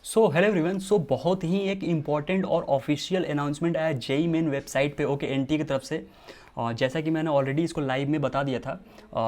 So hello everyone. सो बहुत ही एक important और ऑफिशियल अनाउंसमेंट आया जेई मेन वेबसाइट पे ओके एनटीए की तरफ से। जैसा कि मैंने ऑलरेडी इसको लाइव में बता दिया था,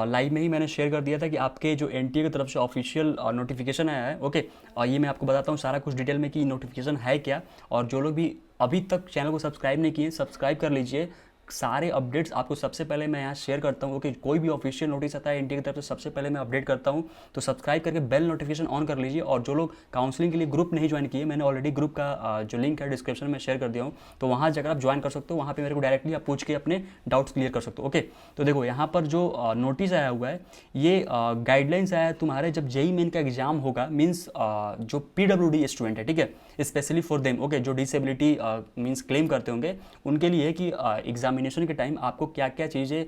लाइव में ही मैंने शेयर कर दिया था कि आपके जो एनटीए की तरफ से ऑफिशियल नोटिफिकेशन आया है ओके। और ये मैं आपको बताता हूँ सारा कुछ डिटेल में कि नोटिफिकेशन है क्या। और जो लोग भी अभी तक चैनल को सब्सक्राइब नहीं किए सब्सक्राइब कर लीजिए। सारे अपडेट्स आपको सबसे पहले मैं यहाँ शेयर करता हूँ कि कोई भी ऑफिशियल नोटिस आता है एनटीए की तरफ से सबसे पहले मैं अपडेट करता हूँ। तो सब्सक्राइब करके बेल नोटिफिकेशन ऑन कर लीजिए। और जो लोग काउंसलिंग के लिए ग्रुप नहीं ज्वाइन किए, मैंने ऑलरेडी ग्रुप का जो लिंक है डिस्क्रिप्शन में शेयर कर दिया हूँ, तो वहाँ जाकर आप ज्वाइन कर सकते हो। वहाँ पे मेरे को डायरेक्टली आप पूछ के अपने डाउट्स क्लियर कर सकते हो ओके। तो देखो यहाँ पर जो नोटिस आया हुआ है, ये गाइडलाइंस आया है तुम्हारे जब जेई मेन का एग्जाम होगा। मीन्स जो पीडब्ल्यूडी स्टूडेंट है, ठीक है, स्पेशली फॉर देम ओके, जो डिसेबिलिटी मीन्स क्लेम करते होंगे उनके लिए कि एग्जामिनेशन के टाइम आपको क्या क्या चीज़ें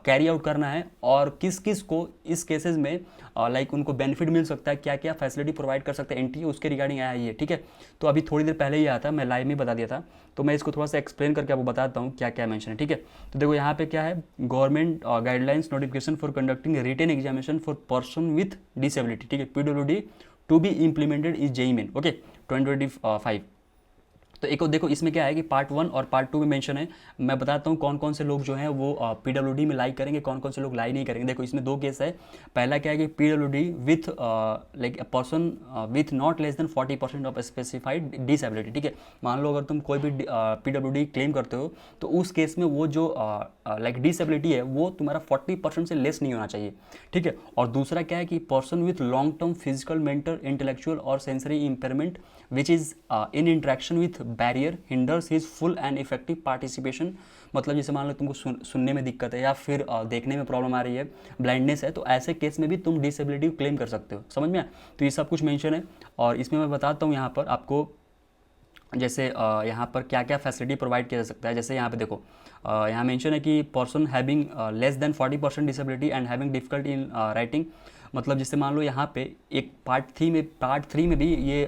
कैरी आउट करना है और किस किस को इस केसेस में लाइक उनको बेनिफिट मिल सकता है, क्या क्या फैसिलिटी प्रोवाइड कर सकता है एनटीए, उसके रिगार्डिंग आया ये, ठीक है। तो अभी थोड़ी देर पहले ही आया था, मैं लाइव में बता दिया था, तो मैं इसको थोड़ा सा एक्सप्लेन करके आपको बताता हूँ क्या क्या मेंशन है, ठीक है। तो देखो यहाँ पे क्या है, government guidelines notification for conducting written examination for person with disability, ठीक है, PWD to be implemented is JEE main okay 2025। तो एक और देखो इसमें क्या है कि पार्ट 1 और पार्ट 2 में मेंशन है। मैं बताता हूँ कौन कौन से लोग जो हैं वो पीडब्ल्यूडी में लाई करेंगे, कौन कौन से लोग लाई नहीं करेंगे। देखो इसमें दो केस है। पहला क्या है कि PWD with like a person with not less than 40% of specified disability, ठीक है। मान लो अगर तुम कोई भी पीडब्ल्यूडी क्लेम करते हो तो उस केस में वो जो लाइक डिसेबिलिटी है वो तुम्हारा 40% से लेस नहीं होना चाहिए, ठीक है। और दूसरा क्या है कि person with long term physical, mental, intellectual और sensory impairment which is in interaction with barrier hinders his full and effective participation. मतलब जैसे मान लो तुमको सुनने में दिक्कत है या फिर देखने में प्रॉब्लम आ रही है, ब्लाइंडनेस है, तो ऐसे केस में भी तुम डिसेबिलिटी क्लेम कर सकते हो, समझ में आया? तो ये सब कुछ मेंशन है। और इसमें मैं बताता हूँ यहाँ पर आपको जैसे यहाँ पर क्या क्या फैसिलिटी प्रोवाइड किया जा सकता है। जैसे यहाँ पे देखो यहाँ मेंशन है कि person having less than 40% disability and having difficulty in writing. मतलब जैसे मान लो यहाँ पे एक पार्ट 3 में भी ये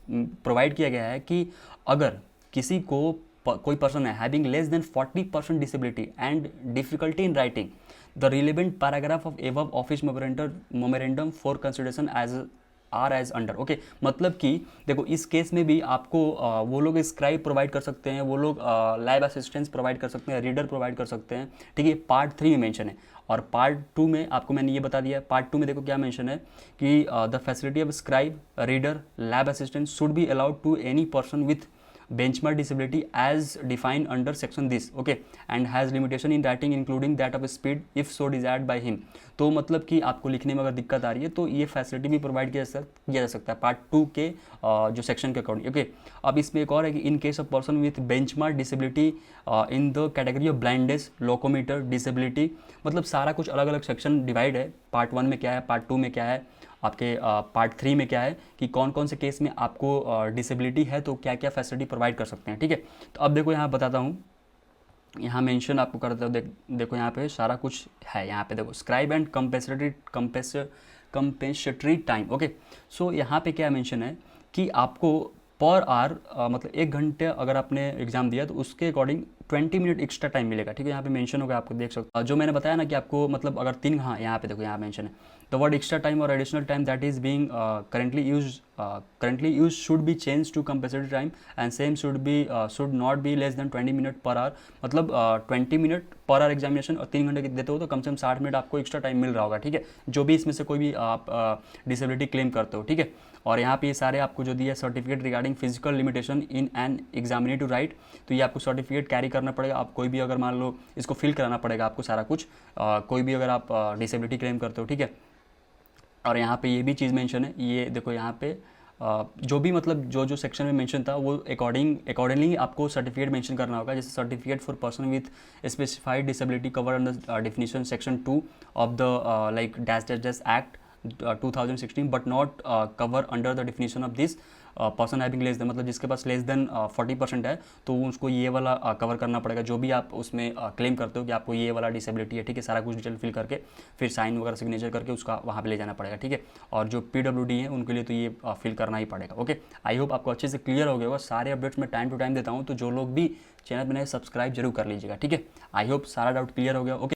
प्रोवाइड किया गया है कि अगर किसी को कोई पर्सन है having less than 40% disability and difficulty in writing the relevant paragraph of above office memorandum for consideration as under okay. मतलब कि देखो इस केस में भी आपको वो लोग स्क्राइब प्रोवाइड कर सकते हैं, वो लोग लैब असिस्टेंस प्रोवाइड कर सकते हैं, रीडर प्रोवाइड कर सकते हैं, ठीक है। पार्ट 3 में मेंशन है। और पार्ट 2 में आपको मैंने ये बता दिया है। पार्ट 2 में देखो क्या मेंशन है कि the facility of scribe, reader, lab assistant should be allowed to any person with benchmark disability as defined under section this okay and has limitation in writing including that of speed if so desired by him। तो मतलब कि आपको लिखने में अगर दिक्कत आ रही है तो ये फैसिलिटी भी प्रोवाइड किया जा सकता है पार्ट 2 के जो सेक्शन के अकॉर्डिंग ओके। अब इसमें एक और है कि in case of person with benchmark disability in the category of blindness, locomotor disability, मतलब सारा कुछ अलग अलग सेक्शन डिवाइड है। पार्ट 1 में क्या है, पार्ट 2 में क्या है, आपके पार्ट 3 में क्या है कि कौन कौन से केस में आपको डिसेबिलिटी है तो क्या क्या फैसिलिटी प्रोवाइड कर सकते हैं, ठीक है। तो अब देखो यहाँ बताता हूँ, यहाँ मेंशन आपको करता हूँ। देखो यहाँ पे सारा कुछ है। यहाँ पे देखो scribe and compensatory time okay. So यहाँ पे क्या मेंशन है कि आपको पर आवर मतलब 1 घंटे अगर आपने एग्जाम दिया तो उसके अकॉर्डिंग 20 मिनट एक्स्ट्रा टाइम मिलेगा, ठीक है। यहाँ पे मेंशन होगा, आपको देख सकते हो जो मैंने बताया ना कि आपको मतलब अगर 3, हाँ यहाँ पे देखो यहाँ मेंशन है द वर्ड एक्स्ट्रा टाइम और additional time that is being currently used should be changed to compensatory time and same should not be less than 20 minute per hour. मतलब 20 मिनट पर आवर एग्जामिनेशन और 3 घंटे की देते हो तो कम से कम 60 minute आपको एक्स्ट्रा टाइम मिल रहा होगा, ठीक है, जो भी इसमें से कोई भी आप डिसेबिलिटी क्लेम करते हो, ठीक है। और यहाँ पे ये सारे आपको जो दिया certificate regarding physical limitation in an examinee to write, तो ये आपको सर्टिफिकेट कैरी करना पड़ेगा। आप कोई भी अगर मान लो इसको फिल कराना पड़ेगा आपको सारा कुछ, कोई भी अगर आप डिसेबिलिटी क्लेम करते हो, ठीक है। और यहाँ पे ये भी चीज़ मेंशन है, ये देखो यहाँ पे जो भी मतलब जो सेक्शन में मेंशन था वो अकॉर्डिंगली आपको सर्टिफिकेट मेंशन करना होगा। जैसे certificate for person with specified disability cover under definition section 2 of the like dash dash dash act 2016 but not cover under the definition of this person having less then, मतलब जिसके पास less than 40% है तो उसको ये वाला cover करना पड़ेगा जो भी आप उसमें क्लेम करते हो कि आपको ये वाला डिसेबिलिटी है, ठीक है। सारा कुछ डिटेल फिल करके फिर साइन वगैरह सिग्नेचर करके उसका वहाँ पे ले जाना पड़ेगा, ठीक है। और जो पीडब्ल्यूडी है उनके लिए तो ये फिल करना ही पड़ेगा ओके। आई होप आपको अच्छे से क्लियर हो गया होगा। सारे अपडेट्स मैं टाइम टू टाइम देता हूँ, तो जो लोग भी चैनल में नए सब्सक्राइब जरूर कर लीजिएगा, ठीक है। आई होप सारा डाउट क्लियर हो गया ओके।